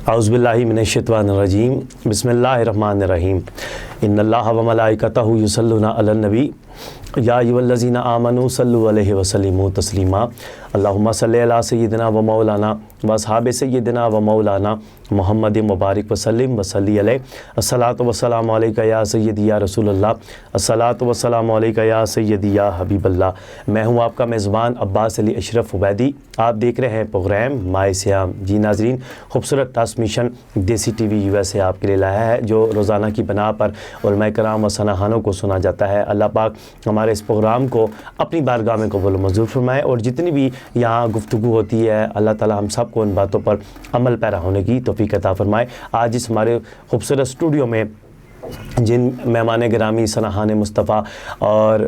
اعوذ باللہ من الشیطان الرجیم بسم اللہ الرحمن الرحیم ان اللہ و ملائکتہ یصلون علی النبی یا ایھا الذین آمنوا صلوا علیہ وسلموا تسلیما اللہم صلی علی سیدنا و مولانا و اصحاب سیدنا و مولانا محمد مبارک وسلم وصلی علیہ الصلاۃ والسلام علیکہ یا سیدی یا رسول اللہ الصلاۃ والسلام علیکہ یا سیدی یا حبیب اللہ۔ میں ہوں آپ کا میزبان عباس علی اشرف عبیدی، آپ دیکھ رہے ہیں پروگرام ماہ سیام۔ جی ناظرین، خوبصورت ٹرانسمیشن دیسی T V U S A آپ کے لیے لایا ہے، جو روزانہ کی بنا پر علماء کرام و ثناءانوں کو سنا جاتا ہے۔ اللہ پاک ہمارے اس پروگرام کو اپنی بارگاہ میں قبول و منظور فرمائے، اور جتنی بھی یہاں گفتگو ہوتی ہے اللہ تعالی ہم سب کو ان باتوں پر عمل پیرا ہونے کی توفیق عطا فرمائے۔ آج اس ہمارے خوبصورت اسٹوڈیو میں جن مہمان گرامی ثناءان مصطفیٰ اور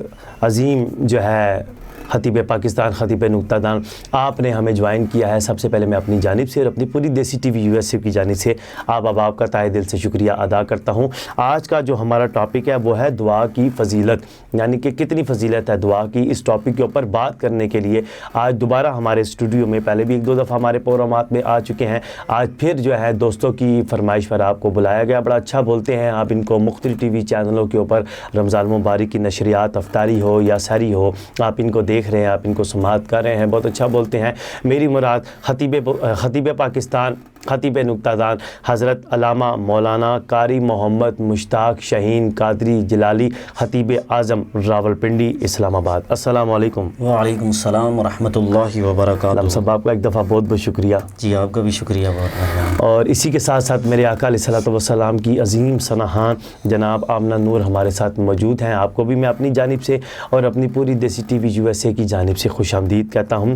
عظیم جو ہے خطیب پاکستان، خطیب نکتہ دان، آپ نے ہمیں جوائن کیا ہے، سب سے پہلے میں اپنی جانب سے اور اپنی پوری دیسی T V U S A کی جانب سے آپ کا تہہ دل سے شکریہ ادا کرتا ہوں۔ آج کا جو ہمارا ٹاپک ہے وہ ہے دعا کی فضیلت، یعنی کہ کتنی فضیلت ہے دعا کی۔ اس ٹاپک کے اوپر بات کرنے کے لیے آج دوبارہ ہمارے اسٹوڈیو میں، پہلے بھی ایک دو دفعہ ہمارے پروگرامات میں آ چکے ہیں، آج پھر جو ہے دوستوں کی فرمائش پر آپ کو بلایا گیا۔ بڑا اچھا بولتے ہیں آپ ان کو، مختلف ٹی وی چینلوں کے اوپر رمضان مبارک کی نشریات، افطاری ہو یا سحری ہو، آپ ان کو دیکھ رہے ہیں، آپ ان کو سماعت کر رہے ہیں، بہت اچھا بولتے ہیں۔ میری مراد خطیب پاکستان، خطیب نکتہ دان حضرت علامہ مولانا قاری محمد مشتاق شاہین قادری جلالی، خطیب اعظم راولپنڈی اسلام آباد۔ السلام علیکم۔ وعلیکم السلام ورحمۃ اللہ وبرکاتہ۔ ہم سب آپ کا ایک دفعہ بہت بہت شکریہ۔ جی آپ کا بھی شکریہ بہت۔ اور اسی کے ساتھ ساتھ میرے آقا علیہ الصلوۃ والسلام کی عظیم ثناءان جناب آمنہ نور ہمارے ساتھ موجود ہیں۔ آپ کو بھی میں اپنی جانب سے اور اپنی پوری دیسی T V U S A کی جانب سے خوش آمدید کہتا ہوں،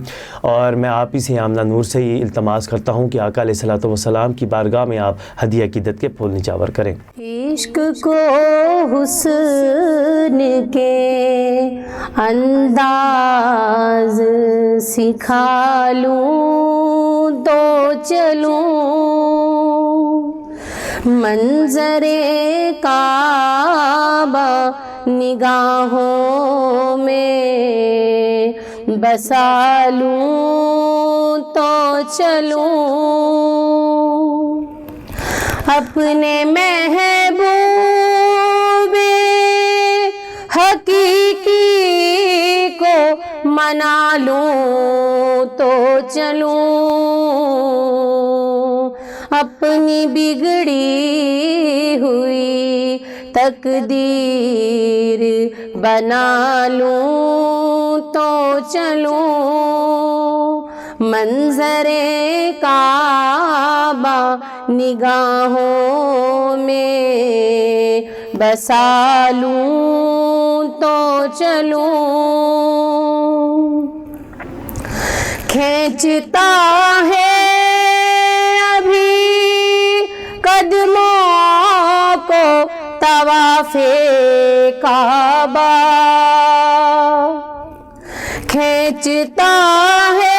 اور میں آپ ہی سے آمنہ نور سے ہی التماس کرتا ہوں کہ آقا علیہ الصلوۃ والسلام کی بارگاہ میں آپ ہدیہ عقیدت کے پھول نچاور کریں۔ عشق کو حسن کے انداز سکھا لوں تو چلوں، منظر کعبہ نگاہوں میں بسا لوں تو چلوں، اپنے محبوب حقیقی کو منا لوں تو چلوں، اپنی بگڑی ہوئی تقدیر بنا لوں تو چلوں، منظر کعبہ نگاہوں میں بسا لوں تو چلوں، کھینچتا ہے ابھی قدموں کو طواف کعبہ، کھینچتا ہے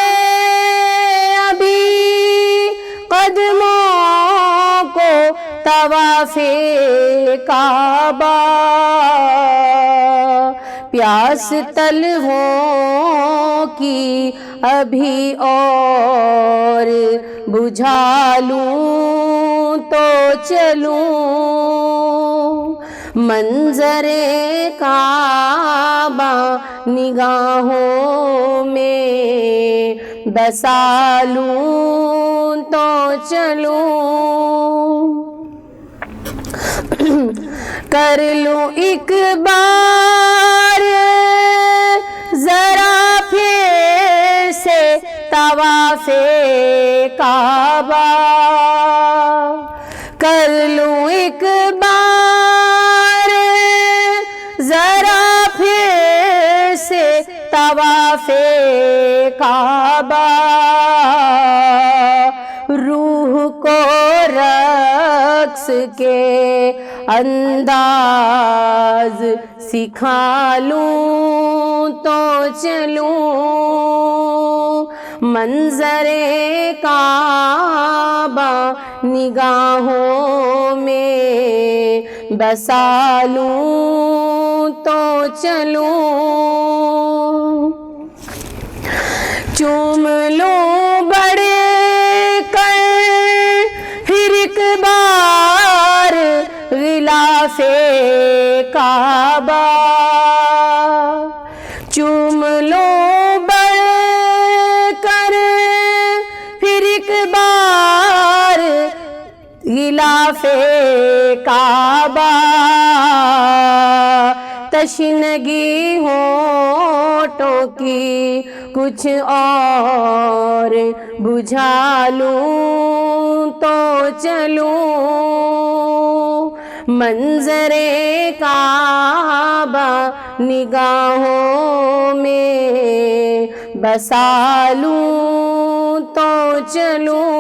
طواف کعبہ، پیاس طلبوں کی ابھی اور بجھا لوں تو چلوں، منظر کعبہ نگاہوں میں بسا لوں تو چلوں، کر لوں ایک بار ذرا پھر سے طواف کعبہ، کر لوں ایک بار ذرا پھر سے طواف کعبہ، روح کو رقص کے انداز سکھا لوں تو چلوں، منظر کعبہ نگاہوں میں بسا لوں تو چلوں، چوم لوں بڑے کر غلاف کعبہ چوم لو بڑھ کر پھر ایک بار غلاف کعبہ تشنگی ہونٹوں کی کچھ اور بجھا لوں تو چلوں منظر کعبہ نگاہوں میں بسا لوں تو چلوں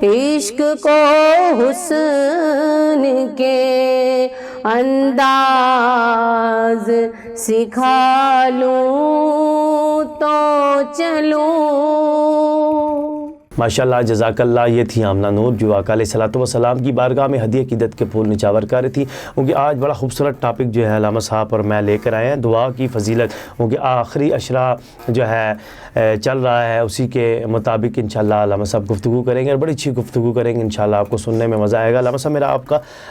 عشق کو حسن کے انداز سکھا لوں تو چلوں۔ ماشاءاللہ جزاک اللہ۔ یہ تھی آمنہ نور جو آقا علیہ الصلوۃ والسلام کی بارگاہ میں ہدیہ عقیدت کے پھول نچاور کر رہی تھی، کیونکہ آج بڑا خوبصورت ٹاپک جو ہے علامہ صاحب اور میں لے کر آئے ہیں، دعا کی فضیلت، کیونکہ آخری عشرہ جو ہے چل رہا ہے، اسی کے مطابق انشاءاللہ علامہ صاحب گفتگو کریں گے اور بڑی اچھی گفتگو کریں گے انشاءاللہ، آپ کو سننے میں مزہ آئے گا۔ علامہ صاحب میرا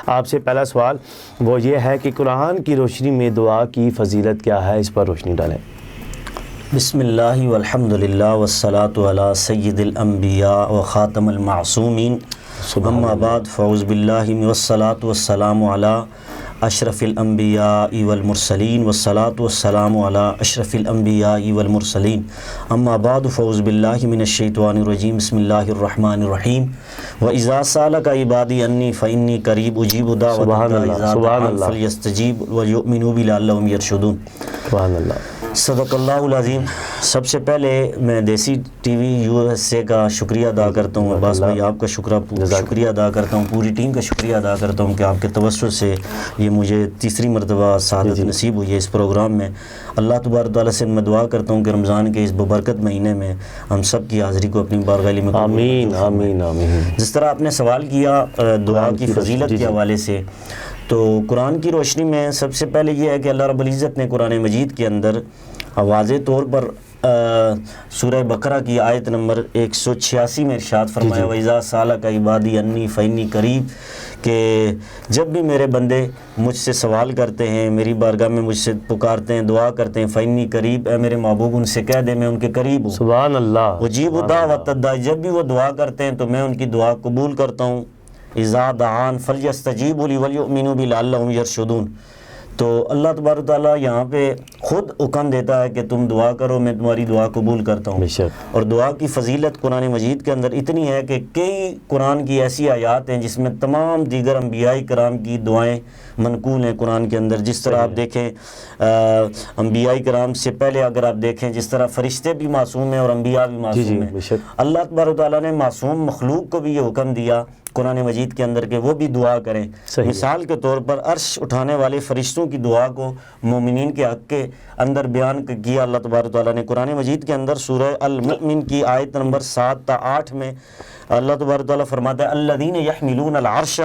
آپ سے پہلا سوال وہ یہ ہے کہ قرآن کی روشنی میں دعا کی فضیلت کیا ہے، اس پر روشنی ڈالیں۔ بسم اللہ والحمد للہ والصلاة علی سید الانبیاء و خاتم المعصومین، اما بعد فاعوذ باللہ والصلاة والسلام علی اشرف الانبیاء والمرسلین والصلاة والسلام علی اشرف الانبیاء والمرسلین، اما بعد فاعوذ باللہ من الشیطان الرجیم، بسم اللہ الرحمن الرحیم، وَإِذَا سَأَلَكَ عِبَادِي عَنِّي فَإِنِّي قَرِيبٌ أُجِيبُ دَعْوَةَ الدَّاعِ إِذَا دَعَانِ فَلْيَسْتَجِيبُوا وَلْيُؤْمِنُوا بِي لَعَلَّهُمْ يَرْشُدُونَ۔ سبحان اللہ۔ صدق اللہ العظیم۔ سب سے پہلے میں دیسی ٹی وی USA کا شکریہ ادا کرتا ہوں، عباس بھائی آپ کا شکریہ ادا کرتا ہوں، پوری ٹیم کا شکریہ ادا کرتا ہوں کہ آپ کے توسط سے یہ مجھے تیسری مرتبہ سعادت نصیب ہوئی ہے اس پروگرام میں۔ اللہ تبارک تعالیٰ سے میں دعا کرتا ہوں کہ رمضان کے اس ببرکت مہینے میں ہم سب کی حاضری کو اپنی بارگاہ میں آمین آمین آمین۔ جس طرح آپ نے سوال کیا دعا کی فضیلت کے حوالے سے، تو قرآن کی روشنی میں سب سے پہلے یہ ہے کہ اللہ رب العزت نے قرآن مجید کے اندر واضح طور پر سورہ بقرہ کی آیت نمبر 186 میں ارشاد فرمایا وَإِذَا سَأَلَكَ عِبَادِي عَنِّي فَإِنِّي قَرِيبٌ، کہ جب بھی میرے بندے مجھ سے سوال کرتے ہیں، میری بارگاہ میں مجھ سے پکارتے ہیں، دعا کرتے ہیں، فَإِنِّي قَرِيبٌ، اے میرے محبوب ان سے کہہ دے میں ان کے قریب ہوں۔ سبحان اللہ۔ اجیب دعوۃ الداعی، جب بھی وہ دعا کرتے ہیں تو میں ان کی دعا قبول کرتا ہوں۔ اذا دعان فلیستجیبوا لی ولیؤمنوا بی لعلہم یرشدون۔ تو اللہ تبارک تعالیٰ یہاں پہ خود حکم دیتا ہے کہ تم دعا کرو، میں تمہاری دعا قبول کرتا ہوں۔ اور دعا کی فضیلت قرآن مجید کے اندر اتنی ہے کہ کئی قرآن کی ایسی آیات ہیں جس میں تمام دیگر انبیاء کرام کی دعائیں منقول ہیں قرآن کے اندر۔ جس طرح آپ دیکھیں انبیاء کرام سے پہلے اگر آپ دیکھیں جس طرح فرشتے بھی معصوم ہیں اور انبیاء بھی معصوم ہیں، اللہ تبارک تعالیٰ نے معصوم مخلوق کو بھی یہ حکم دیا قرآن مجید کے اندر کہ وہ بھی دعا کریں۔ مثال کے طور پر عرش اٹھانے والے فرشتوں کی دعا کو مومنین کے حق کے اندر بیان کیا اللہ تبارک تعالیٰ نے قرآن مجید کے اندر سورہ المؤمن کی آیت نمبر 7 تا 8 میں اللہ تبارک تعالیٰ فرماتا ہے الذین یحملون العرش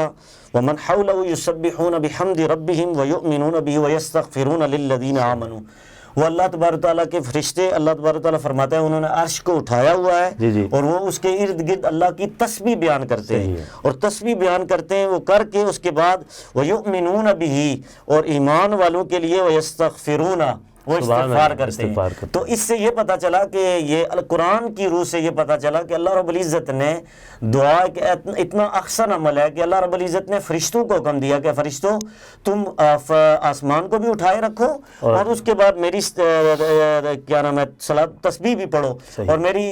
ومن حولہ یسبحون بحمد ربہم ویؤمنون بہ ویستغفرون للذین آمنوا۔ وہ اللہ تبارک تعالیٰ کے فرشتے اللہ تبارک تعالیٰ فرماتا ہے انہوں نے عرش کو اٹھایا ہوا ہے اور وہ اس کے ارد گرد اللہ کی تسبیح بیان کرتے ہیں، اور تسبیح بیان کرتے ہیں وہ کر کے اس کے بعد وَيُؤْمِنُونَ بِهِ، اور ایمان والوں کے لیے وَيَسْتَغْفِرُونَ، وہ استغفار کرتے ہیں۔ تو اس سے یہ پتہ چلا کہ یہ قرآن کی روح سے یہ پتہ چلا کہ اللہ رب العزت نے دعا ایک اتنا احسن عمل ہے کہ اللہ رب العزت نے فرشتوں کو حکم دیا کہ فرشتوں تم آسمان کو بھی اٹھائے رکھو اور اس کے بعد میری کیا نام ہے تسبیح بھی پڑھو، اور میری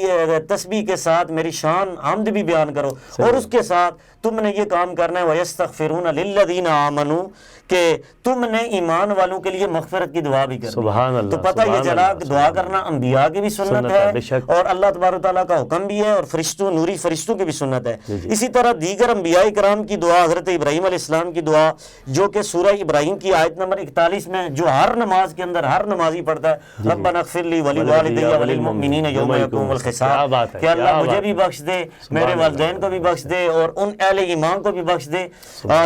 تسبیح کے ساتھ میری شان حمد بھی بیان کرو، اور اس کے ساتھ تم نے یہ کام کرنا ہے وَيَسْتَغْفِرُونَ لِلَّذِينَ آمَنُوا، کہ تم نے ایمان والوں کے لیے مغفرت کی دعا بھی کرنی۔ تو پتہ یہ چلا کہ دعا کرنا انبیاء کی بھی سنت ہے اور اللہ تبارک تعالیٰ کا حکم بھی ہے، اور فرشتوں نوری فرشتوں کی بھی سنت ہے۔ اسی طرح دیگر انبیاء کرام کی دعا، حضرت ابراہیم علیہ السلام کی دعا جو کہ سورہ ابراہیم کی آیت نمبر 41 میں جو ہر نماز کے اندر ہر نمازی پڑھتا ہے ربنا اغفر لی ولوالدی وللمؤمنین یوم یقوم الحساب، کہ اللہ مجھے بھی بخش دے، میرے والدین کو بھی بخش دے اور ان اہل ایمان کو بھی بخش دے۔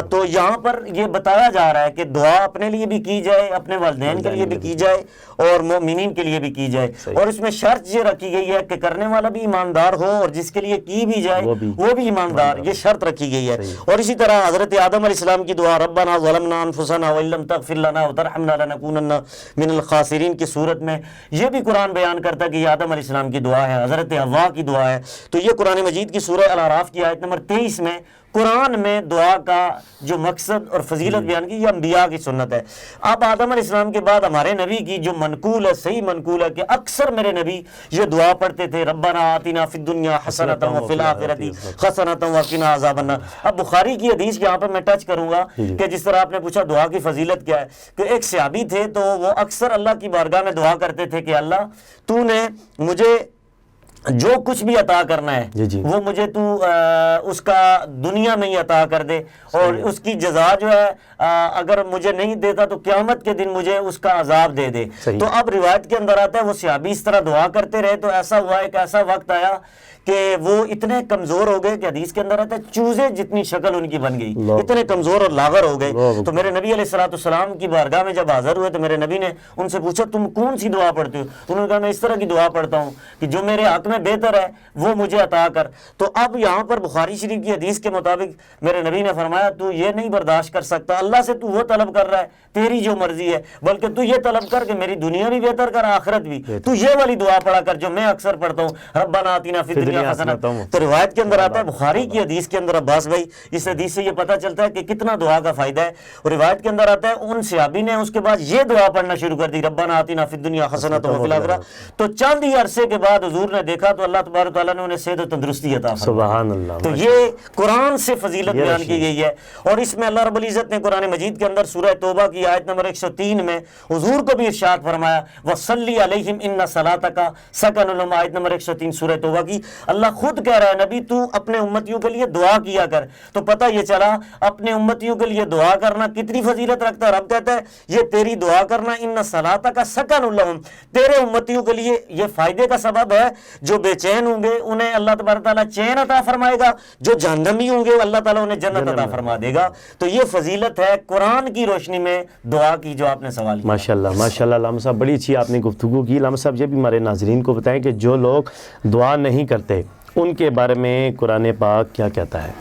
تو یہاں پر یہ بتایا جا رہا ہے کہ دعا اپنے لیے بھی کی جائے، اپنے والدین کے لیے بھی کی جائے، اور مومنین کے لیے بھی کی جائے، اور اس میں شرط یہ رکھی گئی ہے کہ کرنے والا بھی ایماندار ہو اور جس کے لیے کی بھی جائے وہ بھی ایماندار، یہ شرط رکھی گئی ہے۔ اور اسی طرح حضرت آدم علیہ السلام کی دعا ربنا ظلمنا انفسنا وان لم تغفر لنا وترحمنا لنکونن من الخاسرین کی صورت میں یہ بھی قرآن بیان کرتا ہے کہ یہ آدم علیہ السلام کی دعا ہے، حضرت حوا کی دعا ہے۔ تو یہ قرآن مجید کی سورہ الاعراف کی آیت نمبر 23 میں قرآن میں دعا کا جو مقصد اور فضیلت بیان کی، یہ انبیاء کی سنت ہے۔ اب آدم علیہ السلام کے بعد ہمارے نبی کی جو منقول ہے، صحیح منقول ہے کہ اکثر میرے نبی یہ دعا پڑھتے تھے ربنا آتنا فی الدنیا حسنۃ وفی الآخرۃ حسنۃ وقنا عذاب النار۔ اب بخاری کی حدیث یہاں پر میں ٹچ کروں گا کہ جس طرح آپ نے پوچھا دعا کی فضیلت کیا ہے، کہ ایک صحابی تھے تو وہ اکثر اللہ کی بارگاہ میں دعا کرتے تھے کہ اللہ تو نے مجھے جو کچھ بھی عطا کرنا ہے وہ مجھے تو اس کا دنیا میں ہی عطا کر دے، اور اس کی جزا جو ہے اگر مجھے نہیں دیتا تو قیامت کے دن مجھے اس کا عذاب دے دے۔ تو اب روایت کے اندر آتا ہے وہ صحابی اس طرح دعا کرتے رہے، تو ایسا ہوا ایک ایسا وقت آیا کہ وہ اتنے کمزور ہو گئے کہ حدیث کے اندر آتا ہے چوزے جتنی شکل ان کی بن گئی، اتنے کمزور اور لاغر ہو گئے۔ تو میرے نبی علیہ السلام کی بارگاہ میں جب حاضر ہوئے تو میرے نبی نے ان سے پوچھا تم کون سی دعا پڑھتے ہو؟ انہوں نے کہا میں اس طرح کی دعا پڑھتا ہوں کہ جو میرے حق میں بہتر ہے وہ مجھے عطا کر۔ تو اب یہاں پر بخاری شریف کی حدیث کے مطابق میرے نبی نے فرمایا تو یہ نہیں برداشت کر سکتا، اللہ سے تو وہ طلب کر رہا ہے تیری جو مرضی ہے، بلکہ تو یہ طلب کر کہ میری دنیا بھی بہتر کر آخرت بھی، تو یہ والی دعا پڑھا کر جو میں اکثر پڑھتا ہوں ربنا آتنا فی الدنیا حسنۃ۔ تو روایت کے اندر آتا ہے بخاری کی حدیث کے اندر، عباس بھائی اس حدیث سے یہ پتہ چلتا ہے کہ کتنا دعا کا فائدہ ہے۔ اور روایت کے اندر آتا ہے ان صحابی نے اس کے بعد یہ دعا پڑھنا شروع کر دی ربنا آتنا فی الدنیا حسنۃ وفی الآخرۃ، تو چند ہی عرصے کے بعد حضور نے دیکھا تو اللہ تبارک و تعالیٰ نے انہیں صحت و تندرستی عطا فرمائی۔ سبحان اللہ۔ تو یہ قرآن سے فضیلت بیان کی گئی ہے، اور اس میں اللہ رب العزت نے قرآن مجید کے اندر سورہ توبہ کی آیت نمبر 103 میں حضور کو بھی ارشاد فرمایا وصلی علیہم ان صلاتک سکن لہم، آیت نمبر 103 سورہ توبہ کی۔ اللہ خود کہہ رہا ہے نبی تو اپنے امتیوں کے لیے دعا کیا کر، تو پتہ یہ چلا اپنے امتیوں کے لیے دعا کرنا کتنی فضیلت رکھتا ہے۔ رب کہتا ہے یہ تیری دعا کرنا ان صلاتک سکن لہم، تیرے امتیوں کے لیے یہ فائدے کا سبب ہے، جو بے چین ہوں گے انہیں اللہ تبارک تعالیٰ چین عطا فرمائے گا، جو جہنمی ہوں گے اللہ تعالیٰ انہیں جنت عطا فرما دے گا۔ تو یہ فضیلت ہے قرآن کی روشنی میں دعا کی جو آپ نے سوال کیا۔ ماشاءاللہ ماشاءاللہ علامہ صاحب بڑی اچھی آپ نے گفتگو کی۔ علامہ صاحب یہ بھی ہمارے ناظرین کو بتائیں کہ جو لوگ دعا نہیں کرتے ان کے بارے میں قرآن پاک کیا کہتا ہے؟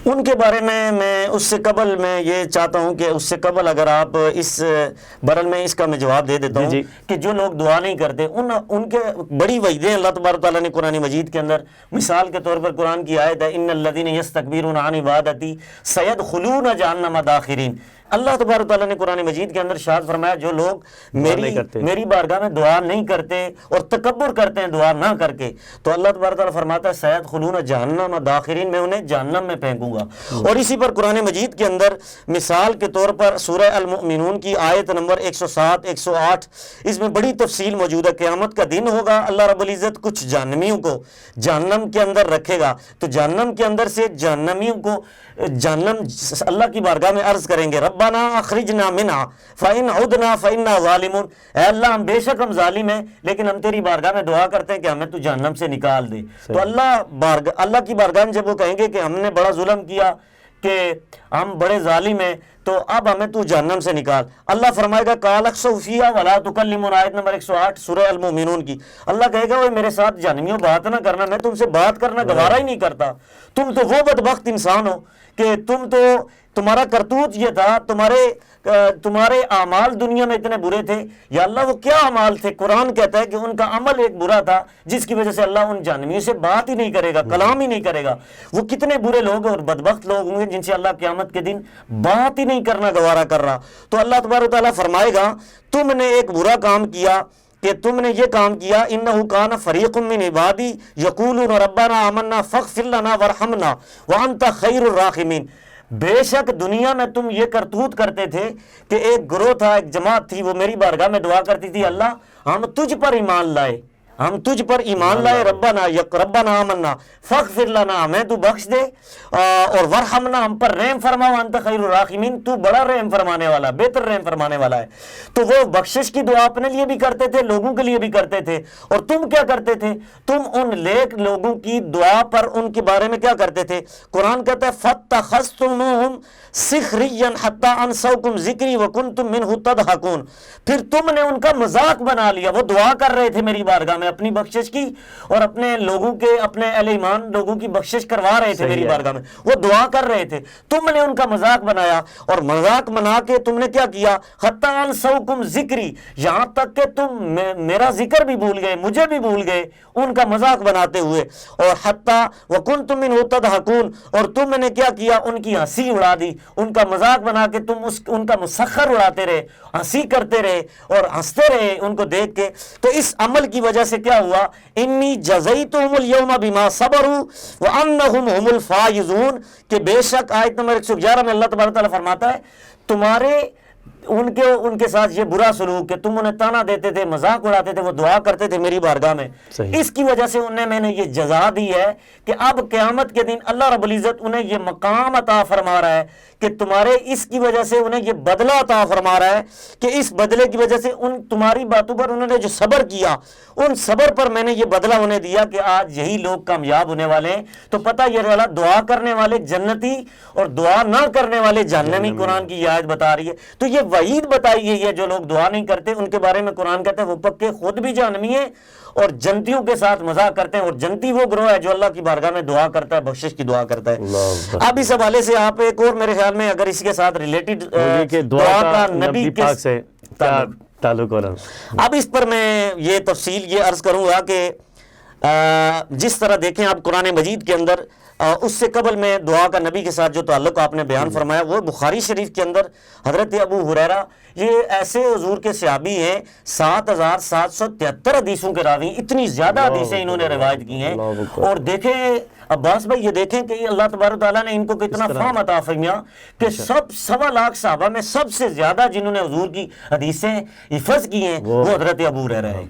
ان کے بارے میں اس سے قبل میں یہ چاہتا ہوں کہ اس سے قبل اگر آپ اس برل میں اس کا میں جواب دے دیتا ہوں کہ جو لوگ دعا نہیں کرتے ان کے بڑی وعیدیں اللہ تبارک تعالیٰ نے قرآن مجید کے اندر، مثال کے طور پر قرآن کی آیت ہے ان الذین یستکبرون عن عبادتی سیدخلون جہنم داخرین۔ اللہ تبارک تعالیٰ نے قرآن مجید کے اندر ارشاد فرمایا جو لوگ میری بارگاہ میں دعا نہیں کرتے اور تکبر کرتے ہیں دعا نہ کر کے، تو اللہ تبارک تعالیٰ فرماتا ہے سیدخلون جہنم داخرین، میں انہیں جہنم میں پھینکوں گا۔ اور اسی پر قرآن مجید کے اندر مثال کے طور پر سورہ المؤمنون کی آیت نمبر 107 108 اس میں بڑی تفصیل موجود ہے۔ قیامت کا دن ہوگا، اللہ رب العزت کچھ جہنمیوں کو جہنم کے اندر رکھے گا، تو جہنم کے اندر سے جہنمیوں کو جہنم اللہ کی بارگاہ میں عرض کریں گے ربنا اخرجنا منها فإن عدنا فإنا ظالمون، اے اللہ ہم بے شک ہم ظالم ہیں لیکن ہم تیری بارگاہ میں دعا کرتے ہیں کہ ہمیں تو جہنم سے نکال دے۔ تو اللہ کی بارگاہ میں جب وہ کہیں گے کہ ہم نے بڑا ظلم کیا، کہ ہم بڑے ظالم ہیں، تو اب ہمیں تو جہنم سے نکال، اللہ فرمائے گا قال اخسؤ فیہا ولا تکلمون، آیت نمبر 108 سورہ المؤمنون کی۔ اللہ کہے گا وہ میرے ساتھ جہنمیوں بات نہ کرنا، میں تم سے بات کرنا گوارا ہی نہیں کرتا، تم تو وہ بدبخت انسان ہو کہ تمہارا کرتوت یہ تھا، تمہارے اعمال دنیا میں اتنے برے تھے۔ یا اللہ وہ کیا اعمال تھے؟ قرآن کہتا ہے کہ ان کا عمل ایک برا تھا جس کی وجہ سے اللہ ان جہنمیوں سے بات ہی نہیں کرے گا، کلام ہی نہیں کرے گا۔ وہ کتنے برے لوگ اور بدبخت لوگ ہوں گے جن سے اللہ قیامت کے دن بات ہی نہیں کرنا گوارا کر رہا۔ تو اللہ تبارک و تعالیٰ فرمائے گا تم نے ایک برا کام کیا، کہ تم نے یہ کام کیا انہ کان فریق من عبادی یقولون ربنا آمنا فاغفر لنا وارحمنا وانت خیر الراحمین، بے شک دنیا میں تم یہ کرتوت کرتے تھے کہ ایک گروہ تھا، ایک جماعت تھی، وہ میری بارگاہ میں دعا کرتی تھی اللہ ہم تجھ پر ایمان لائے، ہم تجھ پر ایمان لائے، ربنا ربنا آمنا فاغفر لنا، ہمیں تو بخش دے، اور ورحمنا، ہم پر رحم فرما، وانت خیر الراحمین، تو بڑا رحم فرمانے والا، بہتر رحم فرمانے والا ہے۔ تو وہ بخشش کی دعا اپنے لیے بھی کرتے تھے، لوگوں کے لیے بھی کرتے تھے۔ اور تم کیا کرتے تھے؟ تم ان نیک لوگوں کی دعا پر ان کے بارے میں کیا کرتے تھے؟ قرآن کہتا ہے فَاتَّخَذْتُمُوهُمْ سِخْرِيًّا حَتَّىٰ أَنسَوْكُمْ ذِكْرِي وَكُنْتُمْ مِنْهُ تَضْحَكُونَ، پھر تم نے ان کا مذاق بنا لیا۔ وہ دعا کر رہے تھے میری بارگاہ میں اپنی بخشش کی، اور اپنے لوگوں کے، اپنے اہل ایمان لوگوں کی بخشش کروا رہے تھے میری بارگاہ میں، وہ دعا کر رہے تھے، تم نے ان کا مذاق بنایا، اور مذاق بنا کے تم نے کیا کیا؟ حَتَّىٰ أَنسَوْكُمْ ذِكْرِي، یہاں تک کہ تم میرا ذکر بھی بھول گئے، مجھے بھی بھول گئے ان کا مذاق بناتے ہوئے، اور حَتَّىٰ وَكُنْتُمْ مِنْهُ تَضْحَكُونَ، اور تم نے کیا کیا؟ ان کی ہنسی اڑا دی، ان کا مذاق بنا کے تم ان کا مسخر اڑاتے رہے، ہنسی کرتے رہے اور ہنستے رہے ان کو دیکھ کے۔ تو اس عمل کی وجہ سے کیا ہوا؟ انی جزیتہم اليوم بما صبروا وانہم هم الفائزون، کہ بے شک آیت نمبر 111 میں اللہ تبارک تعالیٰ فرماتا ہے تمہارے ان کے ساتھ یہ برا سلوک کہ تم انہیں تانا دیتے تھے، مذاق اڑاتے تھے، وہ دعا کرتے تھے میری بارگاہ میں، اس کی وجہ سے انہیں میں نے یہ جزا دی ہے کہ اب قیامت کے دن اللہ رب العزت انہیں یہ مقام عطا فرما رہا ہے کہ تمہارے اس کی وجہ سے انہیں یہ بدلہ عطا فرما رہا ہے کہ اس بدلے کی وجہ سے ان تمہاری باتوں پر انہوں نے جو صبر کیا، ان صبر پر میں نے یہ بدلہ انہیں دیا کہ آج یہی لوگ کامیاب ہونے والے ہیں۔ تو پتہ یہ والا دعا کرنے والے جنتی اور دعا نہ کرنے والے جہنمی، قرآن کی یہ آیت بتا رہی ہے۔ تو یہ وعید بتائی گئی ہے، جو لوگ دعا نہیں کرتے ان کے بارے میں قرآن کہتا ہے وہ پکے خود بھی جہنمی ہیں اور جنتیوں کے ساتھ مذاق کرتے ہیں، اور جنتی وہ گروہ ہے جو اللہ کی بارگاہ میں دعا کرتا ہے، بخشش کی دعا کرتا ہے۔ اب اس حوالے سے آپ ایک اور میرے خیال میں اگر اس کے ساتھ ریلیٹڈ دعا کا نبی پاک سے کیا تعلق ہو رہا، اب اس پر میں یہ تفصیل یہ عرض کروں گا کہ جس طرح دیکھیں آپ قرآن مجید کے اندر اس سے قبل میں دعا کا نبی کے ساتھ جو تعلق آپ نے بیان فرمایا، وہ بخاری شریف کے اندر حضرت ابو ہریرہ، یہ ایسے حضور کے صحابی ہیں 7773 حدیثوں کے راوی، اتنی زیادہ حدیثیں انہوں نے روایت کی ہیں۔ اور دیکھیں عباس بھائی، یہ دیکھیں کہ اللہ تبارک تعالیٰ نے ان کو کتنا فہم عطا فرمایا کہ 1.25 لاکھ صحابہ میں سب سے زیادہ جنہوں نے حضور کی حدیثیں حفظ کی ہیں وہ حضرت ابو ہریرہ ہیں۔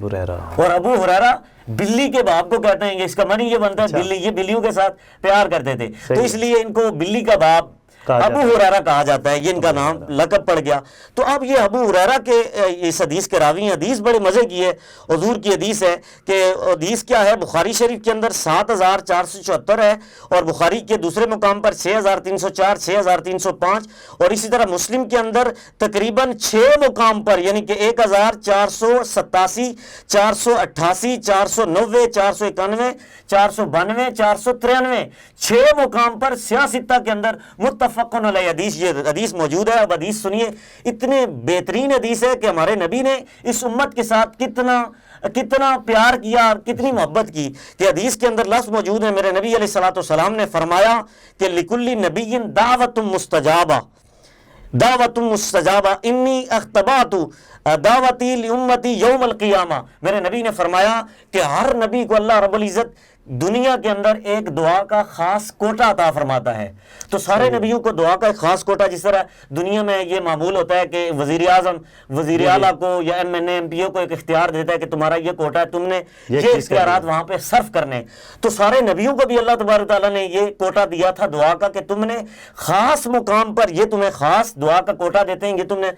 اور ابو ہریرہ بلی کے باپ کو کہتے ہیں، اس کا معنی یہ بنتا ہے بلی، یہ بلیوں کے ساتھ پیار کرتے تھے تو اس لیے ان کو بلی کا باپ ابو ہریرہ کہا جاتا ہے، یہ ان کا نام لقب پڑ گیا۔ تو اب یہ ابو ہریرہ کے اس حدیث کے راوی ہیں، حدیث بڑے مزے کی ہے، حضور کی حدیث ہے کہ حدیث کیا ہے، بخاری شریف کے اندر 7474 ہے، اور بخاری کے دوسرے مقام پر 6304 6305، اور اسی طرح مسلم کے اندر تقریباً 6 مقام پر، یعنی کہ 1487 488 490 491 492 493 6 مقام پر سیاستہ کے اندر متفقن علیہ حدیث، یہ حدیث موجود ہے۔ اب حدیث سنیے، اتنے بہترین حدیث ہے کہ ہمارے نبی نے اس امت کے ساتھ کتنا پیار کیا اور کتنی محبت کی کہ حدیث کے اندر لفظ موجود ہے، میرے نبی علیہ الصلوۃ والسلام نے فرمایا کہ لکل نبی دعوت مستجابہ، دعوت مستجابہ انی اختبات دعوتی لامتی یوم القیامہ۔ میرے نبی نے فرمایا کہ ہر نبی کو اللہ رب العزت دنیا کے اندر ایک دعا کا خاص کوٹا عطا فرماتا ہے۔ تو سارے نبیوں کو دعا کا ایک خاص کوٹا، جس طرح دنیا میں یہ معمول ہوتا ہے کہ وزیر اعظم وزیر اعلیٰ کو یا M N A M P O کو ایک اختیار دیتا ہے کہ تمہارا یہ کوٹا ہے، تم نے یہ اختیارات وہاں پہ صرف کرنے، تو سارے نبیوں کو بھی اللہ تبارک تعالیٰ نے یہ کوٹا دیا تھا دعا کا کہ تم نے خاص مقام پر یہ تمہیں خاص دعا کا کوٹا دیتے ہیں، یہ تم نے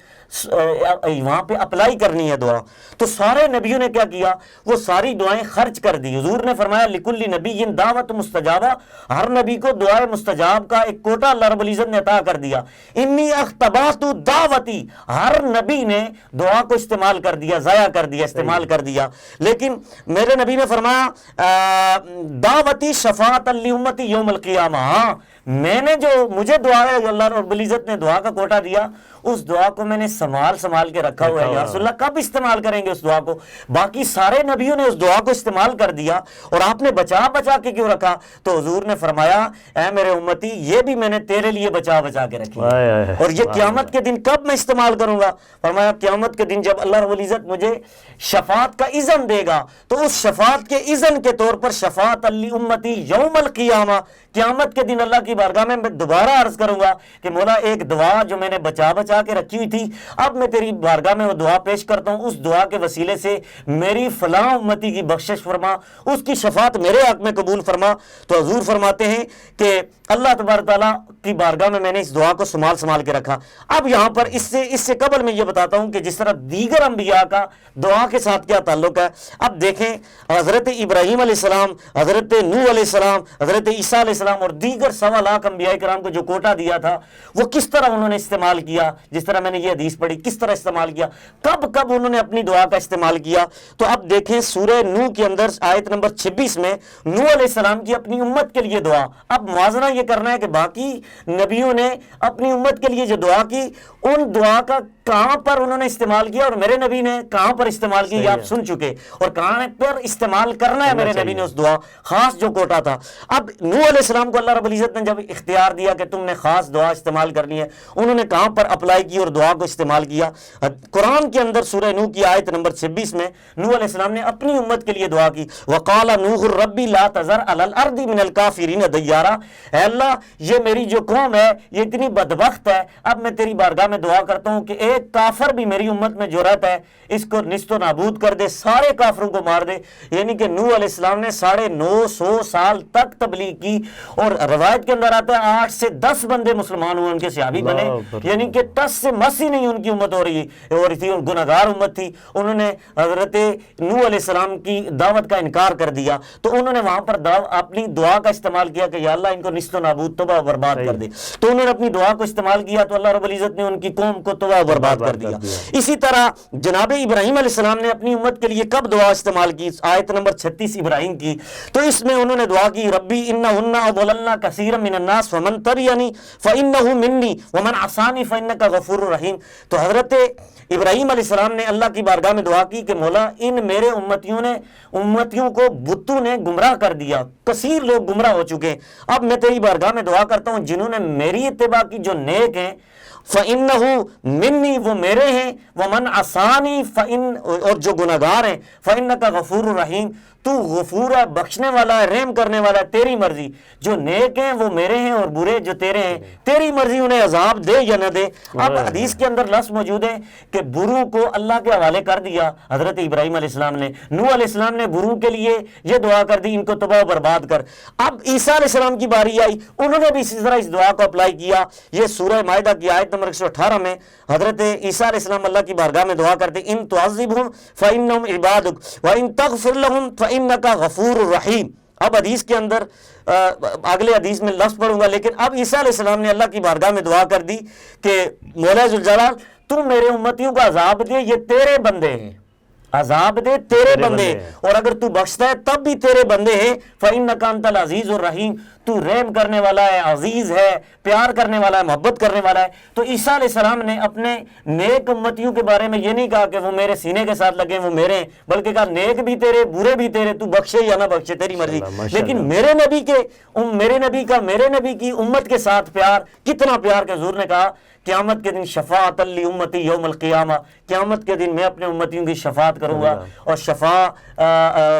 وہاں پہ اپلائی کرنی ہے دعا۔ تو سارے نبیوں نے کیا کیا، وہ ساری دعائیں خرچ کر دی۔ حضور نے فرمایا لکل نبی دعوت مستجابہ، ہر نبی کو دعائے مستجاب کا ایک کوٹا اللہ رب العزت نے عطا کر دیا۔ انی اختبات دعوتی، ہر نبی نے دعا کو استعمال کر دیا، ضائع کر دیا، استعمال کر دیا۔ لیکن میرے نبی نے فرمایا دعوتی شفاعت لامتی یوم القیامہ، ہاں میں نے جو مجھے دعا ہے، اللہ رب العزت نے دعا کا کوٹا دیا، اس دعا کو میں نے سنبھال کے رکھا ہوا ہے۔ یا رسول اللہ کب استعمال کریں گے اس دعا کو؟ باقی سارے نبیوں نے اس دعا کو استعمال کر دیا، اور آپ نے بچا کے کیوں رکھا؟ تو حضور نے فرمایا اے میرے امتی، یہ بھی میں نے تیرے لیے بچا کے رکھی ہے، اور یہ قیامت کے دن کب میں استعمال کروں گا؟ فرمایا قیامت کے دن جب اللہ رب العزت مجھے شفاعت کا اذن دے گا، تو اس شفاعت کے اذن کے طور پر شفاعت لامتی یوم القیامہ، قیامت کے دن اللہ کی کی بارگاہ میں دوبارہ عرض کروں گا کہ مولا ایک دعا جو میں نے بچا کے رکھی ہوئی تھی، اب میں تیری بارگاہ میں وہ دعا پیش کرتا ہوں، اس دعا کے وسیلے سے میری فلاں امتی کی بخشش فرما، اس کی شفاعت میرے حق میں قبول فرما۔ تو حضور فرماتے ہیں کہ اللہ تبارک تعالیٰ کی بارگاہ میں نے اس دعا کو سنبھال کے رکھا۔ اب یہاں پر اس سے قبل میں یہ بتاتا ہوں کہ جس طرح دیگر انبیاء کا دعا کے ساتھ کیا تعلق ہے۔ اب دیکھیں حضرت ابراہیم علیہ السلام، حضرت نوح علیہ السلام، حضرت عیسیٰ علیہ السلام اور دیگر 1.25 لاکھ انبیاء کرام کو جو کوٹا دیا تھا وہ کس طرح انہوں نے استعمال کیا، جس طرح میں نے یہ حدیث پڑھی کس طرح استعمال کیا، کب انہوں نے اپنی دعا کا استعمال کیا۔ تو اب دیکھیں سورہ نوح کے اندر آیت نمبر 26 میں نوح علیہ السلام کی اپنی امت کے لیے دعا۔ اب موازنہ یہ کرنا ہے کہ باقی نبیوں نے اپنی امت کے لیے جو دعا کی ان دعا کا کہاں پر انہوں نے استعمال کیا اور میرے نبی نے کہاں پر استعمال کی، یہ آپ سن چکے، اور کہاں پر استعمال کرنا ہے میرے نبی نے اس دعا خاص جو کوٹا تھا۔ اب نوح علیہ السلام کو اللہ رب العزت نے جب اختیار دیا کہ تم نے خاص دعا استعمال کرنی ہے، انہوں نے کہاں پر اپلائی کی اور دعا کو استعمال کیا؟ قرآن کے اندر سورہ نوح کی آیت نمبر 26 میں نوح علیہ السلام نے اپنی امت کے لیے دعا کی، وقال نوح ربی لا تذر علی الارض من الکافرین دیارا، اے اللہ یہ میری جو قوم ہے یہ اتنی بدبخت ہے، اب میں تیری بارگاہ میں دعا کرتا ہوں کہ ایک کافر بھی میری امت میں جو رہتا ہے اس کو نیست و نابود کر دے، سارے کافروں کو مار دے۔ یعنی کہ نوح علیہ السلام نے 950 سال تک تبلیغ کی، اور روایت کے اندر آتا ہے 8 سے 10 بندے مسلمان ہوئے، ان کے صحابی بنے، یعنی کہ 10 سے مسی نہیں ان کی امت ہو رہی تھی، اور گناہگار امت تھی۔ انہوں نے حضرت نوح علیہ السلام کی دعوت کا انکار کر دیا، تو انہوں نے وہاں پر اپنی دعا کا استعمال کیا کہ یا اللہ ان کو نیست و نابود تباہ و برباد کر دے۔ تو انہوں نے اپنی دعا کو استعمال کیا تو اللہ رب العزت نے ان کی قوم کو تباہ و برباد کر دیا۔ اسی طرح جناب ابراہیم علیہ السلام نے اپنی امت کے لیے کب دعا استعمال کی؟ آیت نمبر 36 ابراہیم کی، تو اس میں انہوں نے دعا کی ربی انہن اضللن کثیرا من الناس فمن تبعنی فانہ منی ومن عصانی فانک غفور رحیم۔ تو حضرت ابراہیم علیہ السلام نے اللہ کی بارگاہ میں دعا کی کہ مولا ان میرے امتیوں کو بتوں نے گمراہ کر دیا، کثیر لوگ گمراہ ہو چکے، اب میں تیری بارگاہ میں دعا کرتا ہوں جنہوں نے میری اتباع کی جو نیک ہیں فَإِنَّهُ مِنِّي وہ میرے ہیں، وَمَنْ عَصَانِي اور جو گناہگار ہیں فَإِنَّكَ غَفُورٌ رَحِيمٌ تو غفور ہے، بخشنے والا ہے، رحم کرنے والا ہے، تیری مرضی، جو نیک ہیں وہ میرے ہیں اور برے جو تیرے ہیں، تیری مرضی انہیں عذاب دے یا نہ دے۔ اب حدیث کے اندر لفظ موجود ہے کہ برو کو اللہ کے حوالے کر دیا حضرت ابراہیم علیہ السلام نے، نوح علیہ السلام نے برو کے لیے یہ دعا کر دی ان کو تباہ و برباد کر۔ اب عیسیٰ علیہ السلام کی باری آئی، انہوں نے بھی اسی طرح اس دعا کو اپلائی کیا۔ یہ سورہ مائدہ کی آیت نمبر 118 میں حضرت عیسیٰ علیہ السلام اللہ کی بارگاہ میں دعا کرتے ان تعذبہم فإنہم عبادک وإن تغفر لہم فإنک غفور رحیم۔ اب حدیث کے اندر اگلے حدیث میں لفظ پڑھوں گا، لیکن اب عیسیٰ علیہ السلام نے اللہ کی بارگاہ میں دعا کر دی کہ مولا ذوالجلال تم میرے امتیوں کو عذاب دے، یہ تیرے بندے ہیں، عذاب دے تیرے بندے، اور اگر تو بخشتا ہے تب بھی تیرے بندے ہیں۔ فإنک انت العزیز الرحیم تو رحم کرنے والا ہے، عزیز ہے، پیار کرنے والا ہے، محبت کرنے والا ہے۔ تو عیسیٰ علیہ السلام نے اپنے نیک امتیوں کے بارے میں یہ نہیں کہا کہ وہ میرے سینے کے ساتھ لگے وہ میرے ہیں، بلکہ کہا نیک بھی تیرے برے بھی تیرے، تو بخشے یا نہ بخشے تیری مرضی۔ لیکن میرے نبی کی امت کے ساتھ پیار، کتنا پیار کہ حضور نے کہا قیامت کے دن شفاعت لی امتی یوم القیامہ، قیامت کے دن میں اپنے امتیوں کی شفاعت کروں گا، اور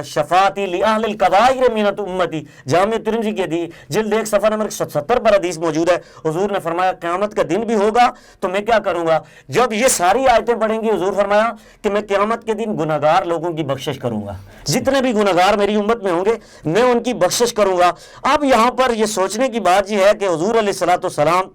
شفاعتی لأہل الکبائر من امتی، جامع ترمذی کی حدیث جلد 1 صفحہ نمبر 77 پر حدیث موجود ہے۔ حضور نے فرمایا قیامت کا دن بھی ہوگا تو میں کیا کروں گا، جب یہ ساری آیتیں پڑھیں گی حضور فرمایا کہ میں قیامت کے دن گناہگار لوگوں کی بخشش کروں گا، جتنے بھی گناہگار میری امت میں ہوں گے میں ان کی بخشش کروں گا۔ اب یہاں پر یہ سوچنے کی بات یہ ہے کہ حضور علیہ الصلوۃ والسلام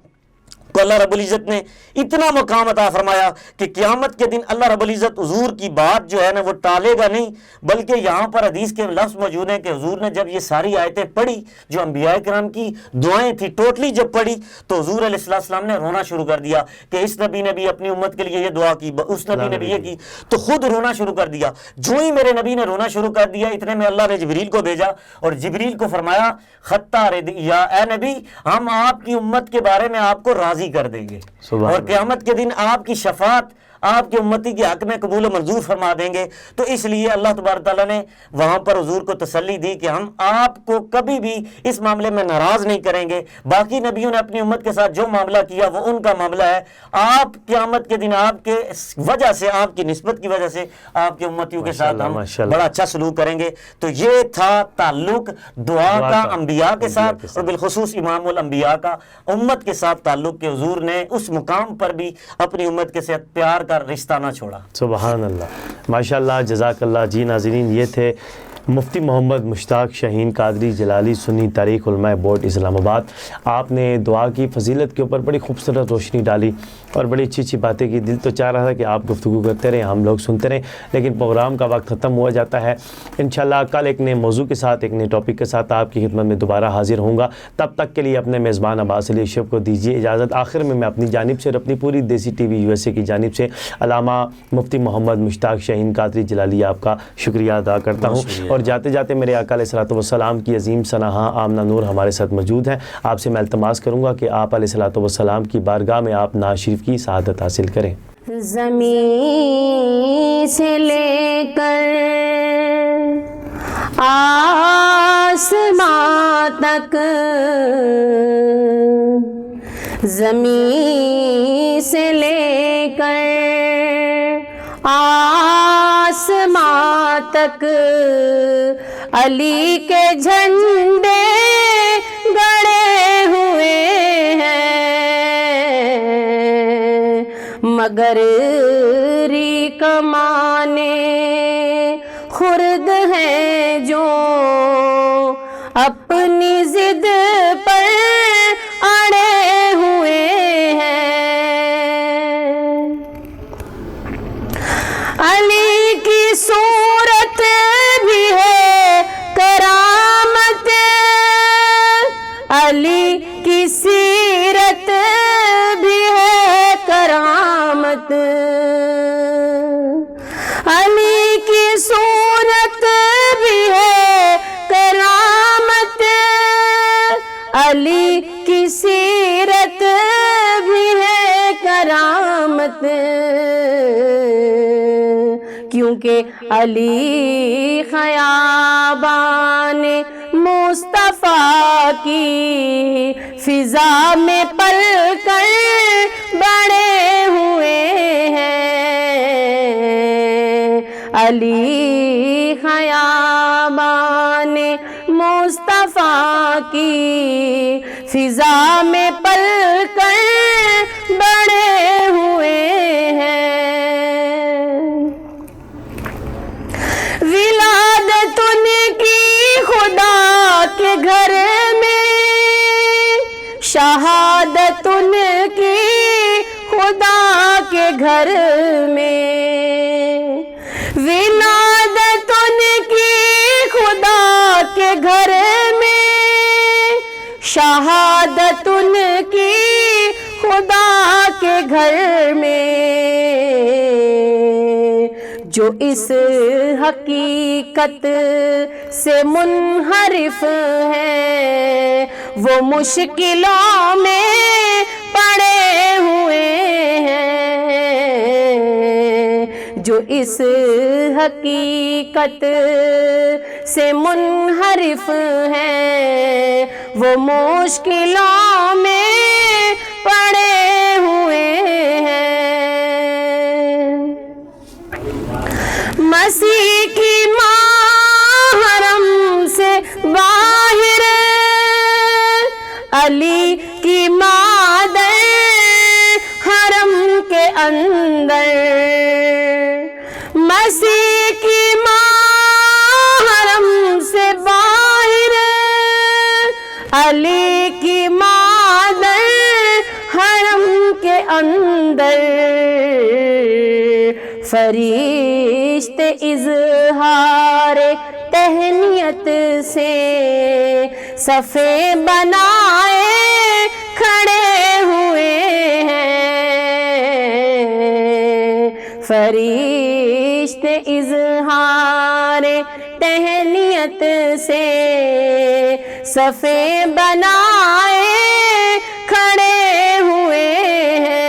کو اللہ رب العزت نے اتنا مقام عطا فرمایا کہ قیامت کے دن اللہ رب العزت حضور کی بات جو ہے نا وہ ٹالے گا نہیں، بلکہ یہاں پر حدیث کے لفظ موجود ہیں کہ حضور نے جب یہ ساری آیتیں پڑھی جو انبیاء کرام کی دعائیں تھی ٹوٹلی جب پڑھی تو حضور علیہ السلام نے رونا شروع کر دیا کہ اس نبی نے بھی اپنی امت کے لیے یہ دعا کی، اس نبی نے بھی یہ کی، تو خود رونا شروع کر دیا۔ جو ہی میرے نبی نے رونا شروع کر دیا اتنے میں اللہ نے جبریل کو بھیجا اور جبریل کو فرمایا خطہ ردیا، اے نبی ہم آپ کی امت کے بارے میں آپ کو راضی کر دیں گے، اور قیامت کے دن آپ کی شفاعت آپ کی امتی کے حق میں قبول و منظور فرما دیں گے۔ تو اس لیے اللہ تبارک تعالیٰ نے وہاں پر حضور کو تسلی دی کہ ہم آپ کو کبھی بھی اس معاملے میں ناراض نہیں کریں گے۔ باقی نبیوں نے اپنی امت کے ساتھ جو معاملہ کیا وہ ان کا معاملہ ہے، آپ قیامت کے دن آپ کے وجہ سے، آپ کی نسبت کی وجہ سے آپ کے امتیوں کے ساتھ ہم بڑا اچھا سلوک کریں گے۔ تو یہ تھا تعلق دعا کا انبیاء کے ساتھ، اور بالخصوص امام الانبیاء کا امت کے ساتھ تعلق، کے حضور نے اس مقام پر بھی اپنی امت کے ساتھ پیار کا رشتہ نہ چھوڑا۔ سبحان اللہ، ماشاءاللہ، جزاک اللہ۔ جی ناظرین، یہ تھے مفتی محمد مشتاق شاہین قادری جلالی، سنی تاریخ علماء بورڈ اسلام آباد۔ آپ نے دعا کی فضیلت کے اوپر بڑی خوبصورت روشنی ڈالی اور بڑی اچھی اچھی باتیں کی۔ دل تو چاہ رہا تھا کہ آپ گفتگو کرتے رہیں، ہم لوگ سنتے رہیں، لیکن پروگرام کا وقت ختم ہوا جاتا ہے۔ انشاءاللہ کل ایک نئے موضوع کے ساتھ، ایک نئے ٹاپک کے ساتھ آپ کی خدمت میں دوبارہ حاضر ہوں گا۔ تب تک کے لیے اپنے میزبان عباس علی اشرف کو دیجیے اجازت۔ آخر میں اپنی جانب سے اور اپنی پوری دیسی ٹی وی USA کی جانب سے علامہ مفتی محمد مشتاق شاہین قادری جلالی آپ کا شکریہ ادا کرتا ہوں، اور جاتے جاتے میرے آقا علیہ الصلوۃ والسلام کی عظیم سنہا آمنہ نور ہمارے ساتھ موجود ہیں۔ آپ سے میں التماس کروں گا کہ آپ علیہ الصلوۃ والسلام کی بارگاہ میں آپ ناز شریف کی سعادت حاصل کریں۔ زمین سے لے کر آسمان تک، زمین سے لے کر آسمان تک علی کے جھنڈے گڑے ہوئے ہیں، مگر ری کمانے خرد ہیں جو اپنی ضد پر اڑے ہوئے ہیں۔ علی کی صورت بھی ہے کرامت، علی کی سیرت بھی ہے کرامت، علی کی صورت بھی ہے کرامت، علی کی سیرت بھی ہے کرامت، کیونکہ علی خیابان مصطفیٰ کی فضا میں پل کر بڑے ہوئے ہیں، علی خیابان مصطفیٰ کی فضا میں پل کر بڑے ہوئے ہیں۔ ولادت ان کی خدا کے گھر میں، شہادت ان کی خدا کے گھر میں، ولادت ان کی خدا کے گھر میں، شہادت ان کی خدا کے گھر میں، جو اس حقیقت سے منحرف ہے وہ مشکلوں میں پڑے ہوئے ہیں، جو اس حقیقت سے منحرف ہے وہ مشکلوں میں پڑے ہوئے ہیں۔ مسیح کی ماں حرم سے باہر، علی کی مادر حرم کے اندر، مسیح کی ماں حرم سے باہر، علی کی مادر حرم کے اندر، فرشتے اظہار تہنیت سے صفے بنائے کھڑے ہوئے ہیں، فرشتے اظہار تہنیت سے صفے بنائے کھڑے ہوئے ہیں۔